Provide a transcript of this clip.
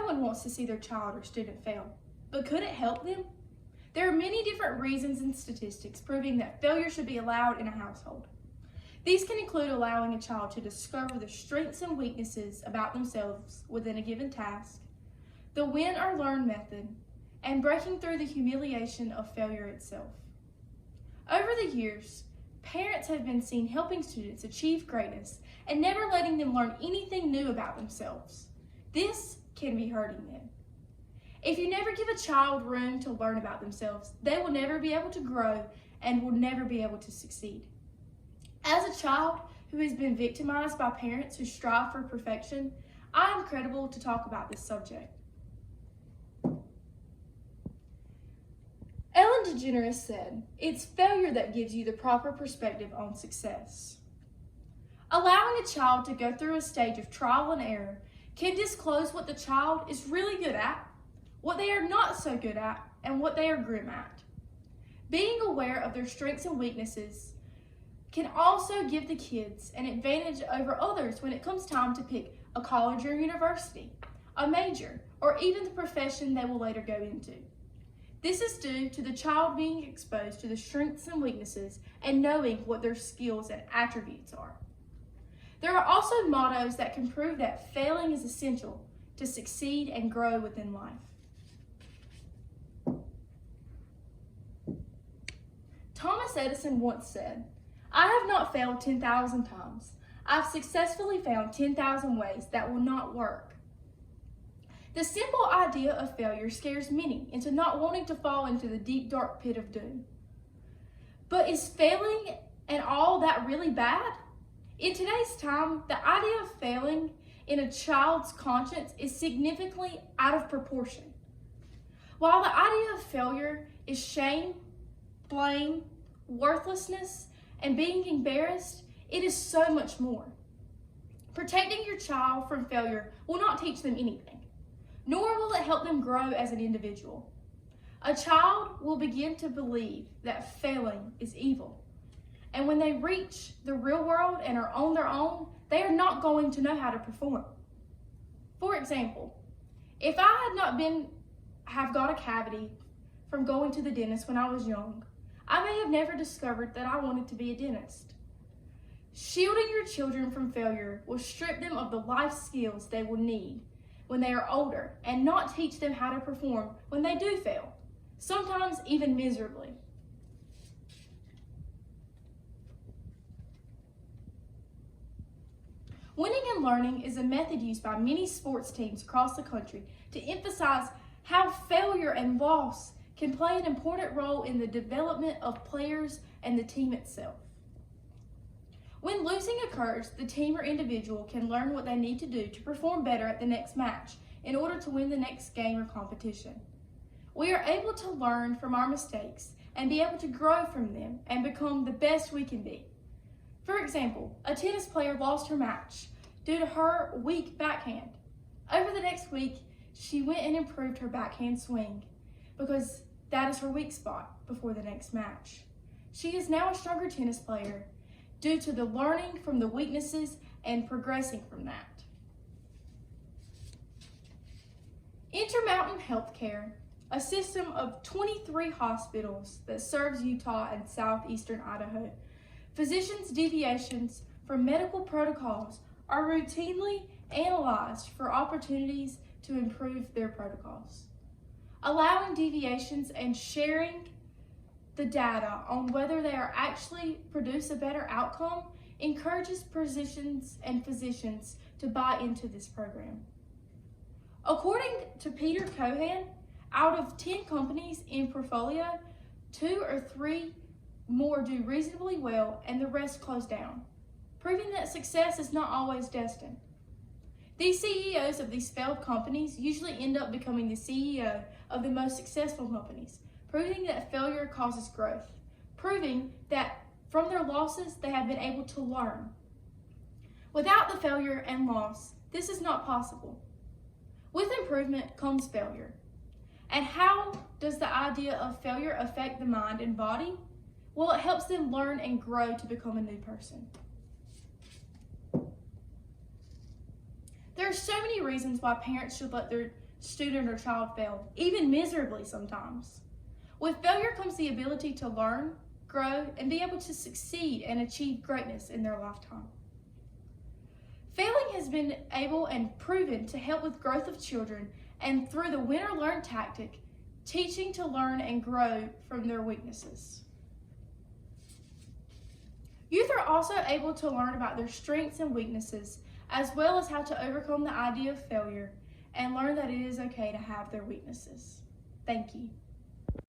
one wants to see their child or student fail, but could it help them? There are many different reasons and statistics proving that failure should be allowed in a household. These can include allowing a child to discover the strengths and weaknesses about themselves within a given task, the win or learn method, and breaking through the humiliation of failure itself. Over the years, parents have been seen helping students achieve greatness and never letting them learn anything new about themselves. This can be hurting them. If you never give a child room to learn about themselves, they will never be able to grow and will never be able to succeed. As a child who has been victimized by parents who strive for perfection, I am credible to talk about this subject. Ellen DeGeneres said, "It's failure that gives you the proper perspective on success." Allowing a child to go through a stage of trial and error can disclose what the child is really good at, what they are not so good at, and what they are grim at. Being aware of their strengths and weaknesses can also give the kids an advantage over others when it comes time to pick a college or university, a major, or even the profession they will later go into. This is due to the child being exposed to the strengths and weaknesses and knowing what their skills and attributes are. There are also mottos that can prove that failing is essential to succeed and grow within life. Thomas Edison once said, "I have not failed 10,000 times. I've successfully found 10,000 ways that will not work." The simple idea of failure scares many into not wanting to fall into the deep, dark pit of doom. But is failing and all that really bad? In today's time, the idea of failing in a child's conscience is significantly out of proportion. While the idea of failure is shame, blame, worthlessness, and being embarrassed, it is so much more. Protecting your child from failure will not teach them anything, nor will it help them grow as an individual. A child will begin to believe that failing is evil, and when they reach the real world and are on their own, they are not going to know how to perform. For example, if I had got a cavity from going to the dentist when I was young, I may have never discovered that I wanted to be a dentist. Shielding your children from failure will strip them of the life skills they will need when they are older and not teach them how to perform when they do fail, sometimes even miserably. Winning and learning is a method used by many sports teams across the country to emphasize how failure and loss can play an important role in the development of players and the team itself. When losing occurs, the team or individual can learn what they need to do to perform better at the next match in order to win the next game or competition. We are able to learn from our mistakes and be able to grow from them and become the best we can be. For example, a tennis player lost her match due to her weak backhand. Over the next week, she went and improved her backhand swing because that is her weak spot before the next match. She is now a stronger tennis player due to the learning from the weaknesses and progressing from that. Intermountain Healthcare, a system of 23 hospitals that serves Utah and southeastern Idaho, physicians' deviations from medical protocols are routinely analyzed for opportunities to improve their protocols. Allowing deviations and sharing the data on whether they are actually produce a better outcome encourages physicians and physicians to buy into this program. According to Peter Cohan, out of 10 companies in portfolio, 2 or 3 more do reasonably well and the rest close down, proving that success is not always destined. These CEOs of these failed companies usually end up becoming the CEO of the most successful companies, proving that failure causes growth, proving that from their losses they have been able to learn. Without the failure and loss, this is not possible. With improvement comes failure. And how does the idea of failure affect the mind and body? Well, it helps them learn and grow to become a new person. There are so many reasons why parents should let their student or child fail, even miserably sometimes. With failure comes the ability to learn, grow, and be able to succeed and achieve greatness in their lifetime. Failing has been able and proven to help with growth of children, and through the win or learn tactic, teaching to learn and grow from their weaknesses. Youth are also able to learn about their strengths and weaknesses, as well as how to overcome the idea of failure and learn that it is okay to have their weaknesses. Thank you.